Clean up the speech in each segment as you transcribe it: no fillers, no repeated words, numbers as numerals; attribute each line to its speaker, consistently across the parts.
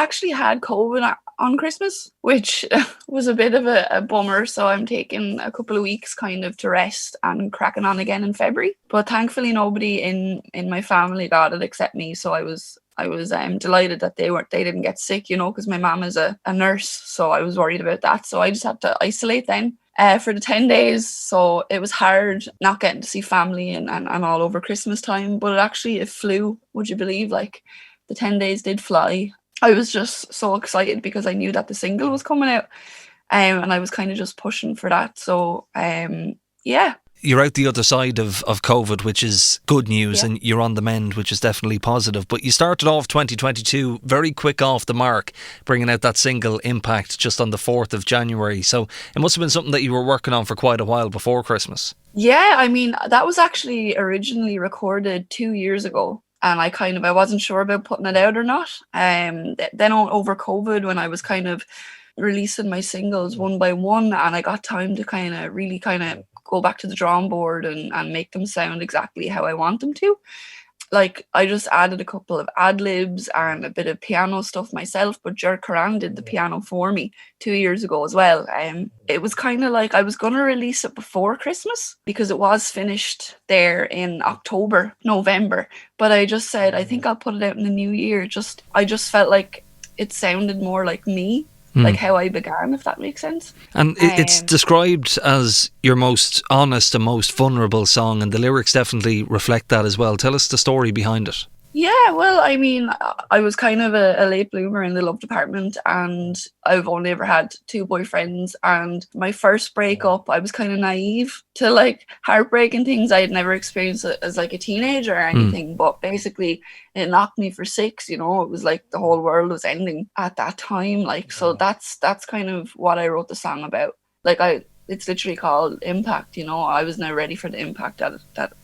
Speaker 1: actually had COVID on Christmas, which was a bit of a bummer. So I'm taking a couple of weeks kind of to rest and cracking on again in February. But thankfully nobody in my family got it except me. So I was delighted that they didn't get sick, because my mum is a nurse. So I was worried about that. So I just had to isolate then. For the 10 days. So it was hard not getting to see family and all over Christmas time. But it flew, would you believe? Like the 10 days did fly. I was just so excited because I knew that the single was coming out. And I was kind of just pushing for that. So, yeah.
Speaker 2: You're out the other side of COVID, which is good news, and you're on the mend, which is definitely positive. But you started off 2022 very quick off the mark, bringing out that single Impact just on the 4th of January. So it must have been something that you were working on for quite a while before Christmas.
Speaker 1: Yeah, I mean, that was actually originally recorded 2 years ago. And I wasn't sure about putting it out or not. Then over COVID, when I was kind of releasing my singles one by one, and I got time to really go back to the drawing board and make them sound exactly how I want them to. Like, I just added a couple of ad-libs and a bit of piano stuff myself, but Ger Karan did the piano for me 2 years ago as well. It was kind of like I was going to release it before Christmas because it was finished there in November. But I just said, I think I'll put it out in the new year. I just felt like it sounded more like me. Like how I began, if that makes sense.
Speaker 2: And it's described as your most honest and most vulnerable song, and the lyrics definitely reflect that as well. Tell us the story behind it.
Speaker 1: Yeah, well, I mean, I was kind of a late bloomer in the love department, and I've only ever had 2 boyfriends. And my first breakup, I was kind of naive to like heartbreak and things. I had never experienced it as like a teenager or anything, but basically it knocked me for 6. It was like the whole world was ending at that time. Like, so that's kind of what I wrote the song about. Like, it's literally called Impact. I was now ready for the impact that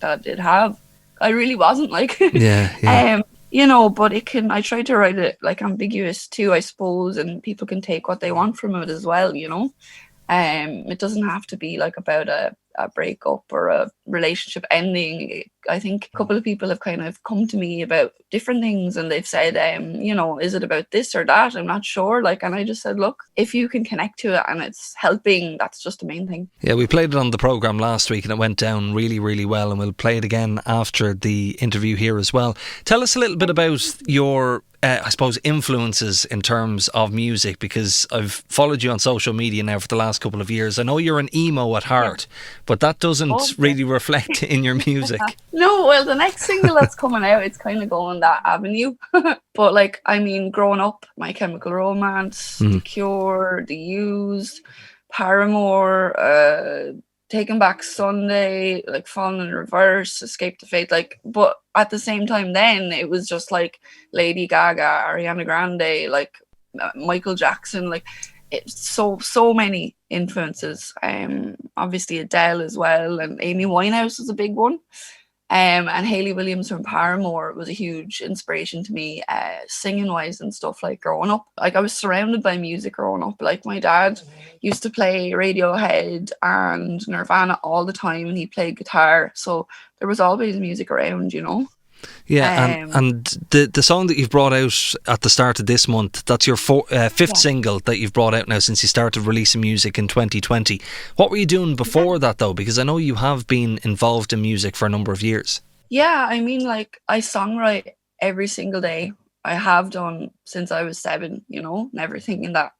Speaker 1: it did have. I really wasn't like,
Speaker 2: yeah.
Speaker 1: But I tried to write it like ambiguous too, I suppose, and people can take what they want from it as well, It doesn't have to be like about a breakup or a relationship ending. I think a couple of people have kind of come to me about different things and they've said, is it about this or that? I'm not sure. And I just said, look, if you can connect to it and it's helping, that's just the main thing.
Speaker 2: Yeah, we played it on the programme last week and it went down really, really well, and we'll play it again after the interview here as well. Tell us a little bit about your influences in terms of music, because I've followed you on social media now for the last couple of years. I know you're an emo at heart, but that doesn't really reflect in your music.
Speaker 1: No, well, the next single that's coming out, it's kind of going that avenue. But growing up, My Chemical Romance, The Cure, The Used, Paramore, Taking Back Sunday, like Falling in Reverse, Escape the Fate, but at the same time then it was just like Lady Gaga, Ariana Grande, like Michael Jackson, like it's so many influences. Obviously Adele as well, and Amy Winehouse was a big one. And Hayley Williams from Paramore was a huge inspiration to me, singing wise and stuff, like growing up. Like I was surrounded by music growing up. Like my dad used to play Radiohead and Nirvana all the time, and he played guitar. So there was always music around,
Speaker 2: Yeah, and the song that you've brought out at the start of this month, that's your fifth single that you've brought out now since you started releasing music in 2020. What were you doing before that though? Because I know you have been involved in music for a number of years. Yeah,
Speaker 1: I mean, I songwrite every single day. I have done since I was 7, never thinking that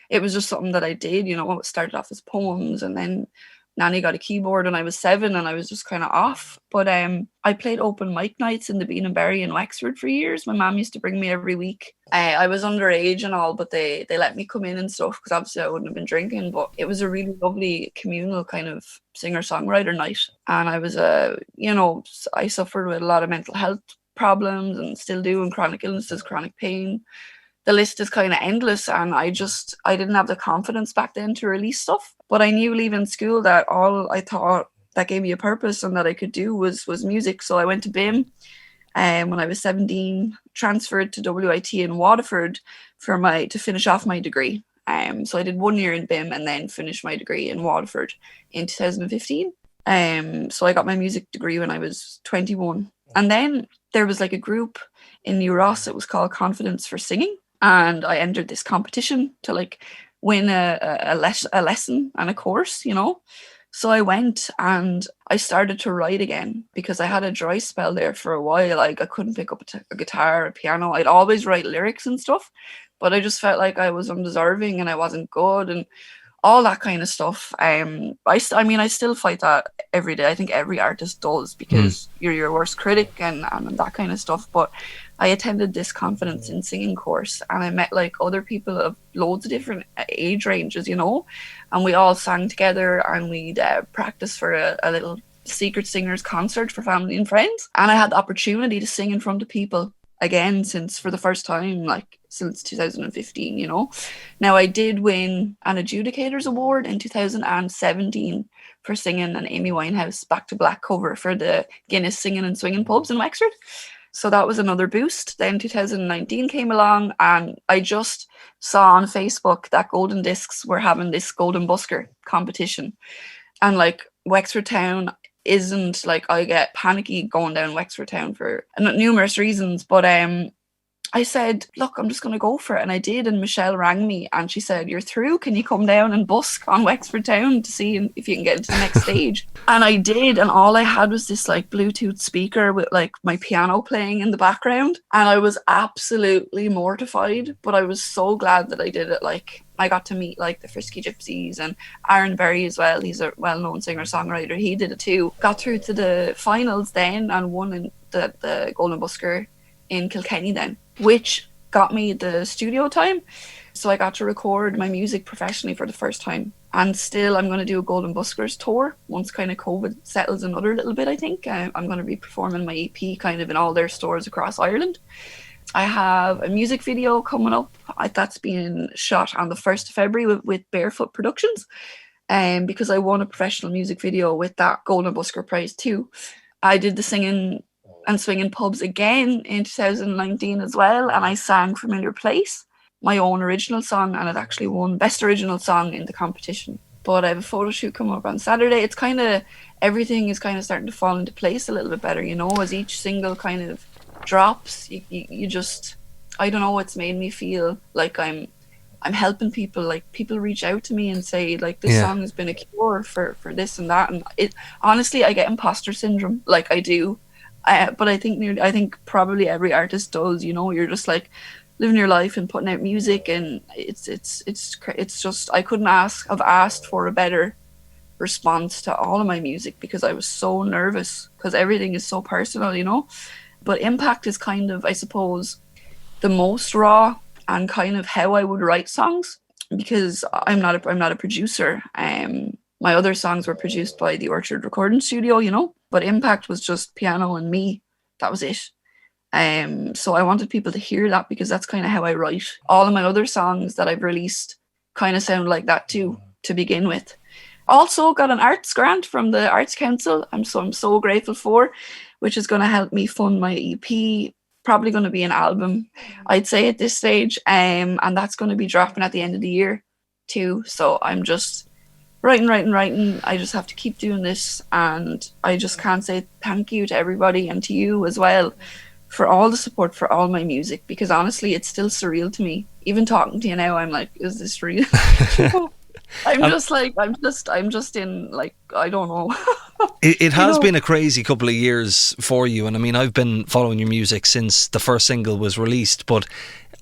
Speaker 1: it was just something that I did, it started off as poems, and then Nanny got a keyboard when I was 7 and I was just kind of off. But I played open mic nights in the Bean and Berry in Wexford for years. My mum used to bring me every week. I was underage and all, but they let me come in and stuff because obviously I wouldn't have been drinking. But it was a really lovely communal kind of singer-songwriter night. And I was, I suffered with a lot of mental health problems and still do, and chronic illnesses, chronic pain. The list is kind of endless, and I didn't have the confidence back then to release stuff. But I knew leaving school that all I thought that gave me a purpose and that I could do was music. So I went to BIM when I was 17, transferred to WIT in Waterford to finish off my degree. So I did 1 year in BIM and then finished my degree in Waterford in 2015. So I got my music degree when I was 21. And then there was like a group in New Ross, it was called Confidence for Singing. and I entered this competition to like win a lesson and a course, you know. So I went and I started to write again because I had a dry spell there for a while. Like I couldn't pick up a guitar, a piano. I'd always write lyrics and stuff, but I just felt like I was undeserving and I wasn't good and all that kind of stuff. I mean, I still fight that every day. I think every artist does because you're your worst critic and that kind of stuff. But I attended this confidence in singing course and I met like other people of loads of different age ranges, you know, and we all sang together and we'd practice for a little secret singers concert for family and friends. And I had the opportunity to sing in front of people again for the first time, like since 2015, you know. Now I did win an Adjudicators Award in 2017 for singing an Amy Winehouse Back to Black cover for the Guinness Singing and Swinging pubs in Wexford. So that was another boost. Then 2019 came along and I just saw on Facebook that Golden Discs were having this Golden Busker competition. And like Wexford Town isn't like, I get panicky going down Wexford Town for numerous reasons, but I said, look, I'm just going to go for it. And I did. And Michelle rang me and she said, you're through. Can you come down and busk on Wexford Town to see if you can get into the next stage? And I did. And all I had was this like Bluetooth speaker with like my piano playing in the background. And I was absolutely mortified. But I was so glad that I did it. Like I got to meet like the Frisky Gypsies and Aaron Berry as well. He's a well-known singer-songwriter. He did it too. Got through to the finals then and won in the Golden Busker in Kilkenny then, which got me the studio time. So I got to record my music professionally for the first time. And still I'm going to do a Golden Buskers tour once kind of COVID settles another little bit, I think. I'm going to be performing my EP kind of in all their stores across Ireland. I have a music video coming up that's being shot on the 1st of February with Barefoot Productions, because I won a professional music video with that Golden Busker prize too. I did the singing and swinging pubs again in 2019 as well, and I sang Familiar Place, my own original song, and it actually won Best Original Song in the competition. But I have a photo shoot coming up on Saturday. It's kind of, everything is kind of starting to fall into place a little bit better, you know, as each single kind of drops. You just, I don't know, it's made me feel like I'm helping people. Like people reach out to me and say like this song has been a cure for this and that, and it honestly, I get imposter syndrome, like I do. But I think probably every artist does, you know. You're just like living your life and putting out music, and it's just, I couldn't have asked for a better response to all of my music because I was so nervous because everything is so personal, you know. But Impact is kind of, I suppose, the most raw and kind of how I would write songs, because I'm not a producer. My other songs were produced by the Orchard Recording Studio, you know, but Impact was just piano and me. That was it. So I wanted people to hear that because that's kind of how I write. All of my other songs that I've released kind of sound like that too, to begin with. Also got an arts grant from the Arts Council. I'm so grateful for, which is going to help me fund my EP. Probably going to be an album, I'd say at this stage. And that's going to be dropping at the end of the year too. So I'm just writing. I just have to keep doing this, and I just can't say thank you to everybody and to you as well for all the support for all my music, because honestly it's still surreal to me. Even talking to you now, I'm like, is this real? I'm just in like, I don't know.
Speaker 2: It has been a crazy couple of years for you, and I mean, I've been following your music since the first single was released, but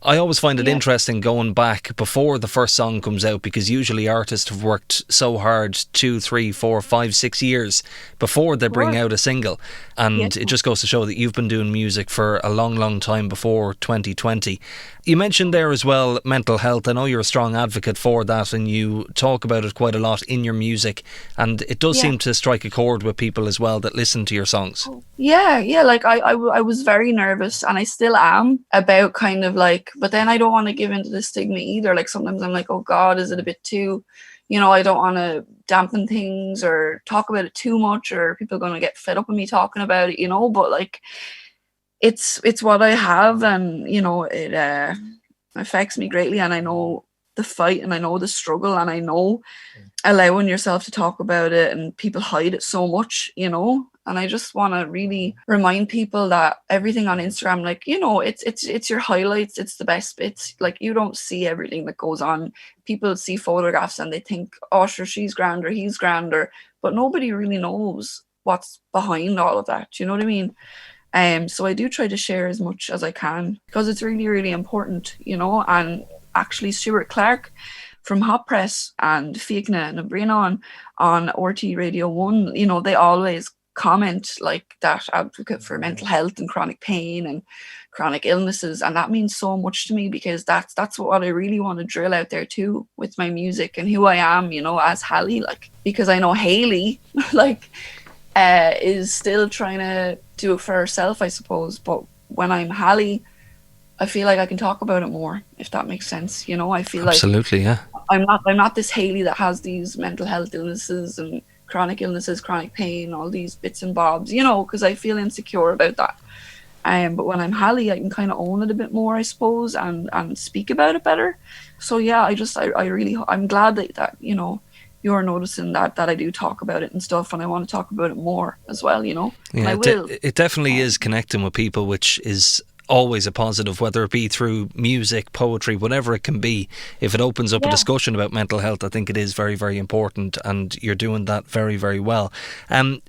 Speaker 2: I always find it interesting going back before the first song comes out, because usually artists have worked so hard 2, 3, 4, 5, 6 years before they bring out a single, and it just goes to show that you've been doing music for a long time before 2020. You mentioned there as well mental health. I know you're a strong advocate for that and you talk about it quite a lot in your music, and it does seem to strike a chord with people as well that listen to your songs. Like I was very nervous, and I still am, about kind of like, but then I don't want to give into the stigma either. Like sometimes I'm like, oh God, is it a bit too, you know, I don't want to dampen things or talk about it too much, or people are going to get fed up with me talking about it, you know. But like, it's what I have, and you know, it affects me greatly, and I know the fight, and I know the struggle, and I know allowing yourself to talk about it, and people hide it so much, you know,
Speaker 1: And I just want to really remind people that everything on Instagram, like, you know, it's your highlights, it's the best bits. Like, you don't see everything that goes on. People see photographs and they think, oh, sure, she's grand or he's grander, but nobody really knows what's behind all of that. Do you know what I mean? So I do try to share as much as I can because it's really, really important, you know. And actually, Stuart Clark from Hot Press and Fiachna and Bríonán on RT Radio 1, you know, they always comment like that advocate for mental health and chronic pain and chronic illnesses. And that means so much to me because that's what I really want to drill out there too with my music and who I am, you know, as Hallie. Like, because I know Haley, like, is still trying to do it for herself, I suppose. But when I'm Hallie, I feel like I can talk about it more, if that makes sense. You know, I feel
Speaker 2: absolutely,
Speaker 1: like
Speaker 2: yeah.
Speaker 1: I'm not this Haley that has these mental health illnesses and chronic illnesses, chronic pain, all these bits and bobs, you know, because I feel insecure about that. But when I'm Hallie, I can kind of own it a bit more, I suppose, and speak about it better. So yeah, I'm glad that you know, you're noticing that I do talk about it and stuff, and I want to talk about it more as well, you know.
Speaker 2: Yeah,
Speaker 1: and I will.
Speaker 2: It definitely is connecting with people, which is always a positive, whether it be through music, poetry, whatever it can be. If it opens up a discussion about mental health, I think it is very, very important, and you're doing that very, very well.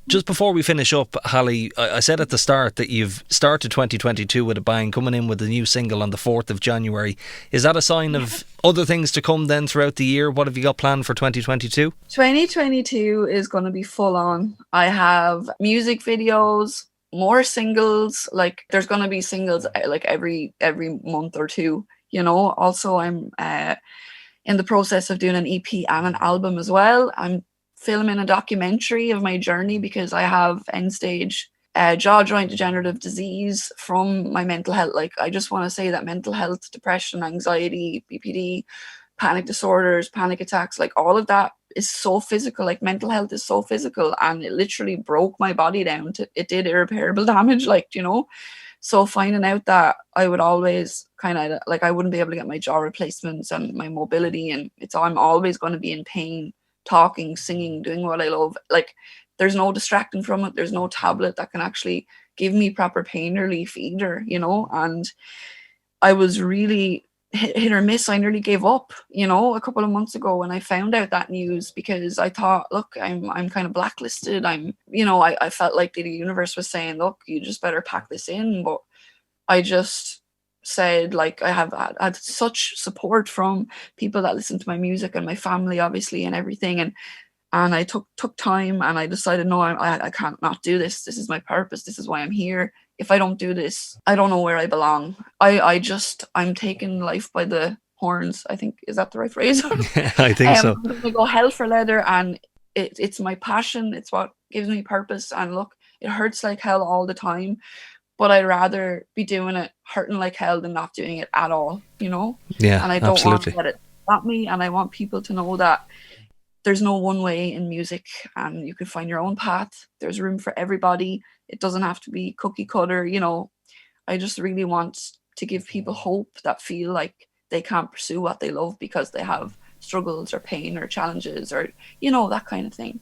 Speaker 2: Just before we finish up, Hallie, I said at the start that you've started 2022 with a bang, coming in with a new single on the 4th of January. Is that a sign of other things to come then throughout the year? What have you got planned for 2022?
Speaker 1: 2022 is going to be full on. I have music videos, more singles. Like, there's going to be singles like every month or two, you know. Also, I'm in the process of doing an EP and an album as well. I'm filming a documentary of my journey because I have end stage jaw joint degenerative disease from my mental health. Like, I just want to say that mental health, depression, anxiety, BPD, panic disorders, panic attacks, like all of that is so physical. Like, mental health is so physical, and it literally broke my body down to, it did irreparable damage, like, you know. So finding out that I would always kind of, like, I wouldn't be able to get my jaw replacements and my mobility, and I'm always going to be in pain, talking, singing, doing what I love. Like, there's no distracting from it. There's no tablet that can actually give me proper pain relief either, you know. And I was really hit or miss. I nearly gave up, you know, a couple of months ago when I found out that news, because I thought, look, I'm kind of blacklisted. You know, I felt like the universe was saying, look, you just better pack this in. But I just said, like, I have had such support from people that listen to my music and my family, obviously, and everything. And I took time, and I decided, no, I can't not do this. This is my purpose. This is why I'm here. If I don't do this, I don't know where I belong. I'm taking life by the horns, I think. Is that the right phrase?
Speaker 2: I think so.
Speaker 1: I'm going to go hell for leather, and it's my passion. It's what gives me purpose. And look, it hurts like hell all the time, but I'd rather be doing it hurting like hell than not doing it at all, you know?
Speaker 2: Yeah,
Speaker 1: and I don't
Speaker 2: absolutely.
Speaker 1: want to let it stop me, and I want people to know that there's no one way in music, and you can find your own path. There's room for everybody. It doesn't have to be cookie cutter, you know. I just really want to give people hope that feel like they can't pursue what they love because they have struggles or pain or challenges or, you know, that kind of thing.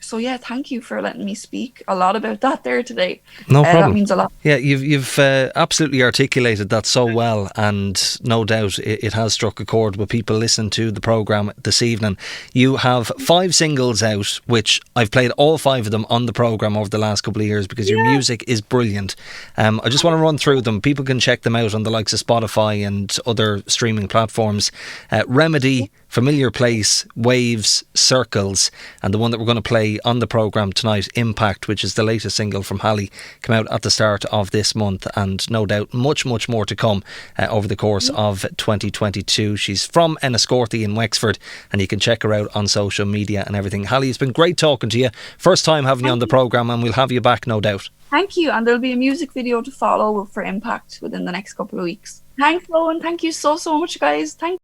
Speaker 1: So yeah, thank you for letting me speak a lot about that there today.
Speaker 2: No problem.
Speaker 1: That means a lot.
Speaker 2: Yeah, you've absolutely articulated that so well, and no doubt it has struck a chord with people listening to the programme this evening. You have 5 singles out, which I've played all 5 of them on the programme over the last couple of years because your music is brilliant. I just want to run through them. People can check them out on the likes of Spotify and other streaming platforms. Remedy, Familiar Place, Waves, Circles, and the one that we're going to play on the programme tonight, Impact, which is the latest single from Hallie, come out at the start of this month, and no doubt much more to come over the course of 2022. She's from Enniscorthy in Wexford, and you can check her out on social media and everything. Hallie, it's been great talking to you. First time having you on the programme, and we'll have you back, no doubt.
Speaker 1: Thank you, and there'll be a music video to follow for Impact within the next couple of weeks. Thanks, Eoin. Thank you so much, guys. Thank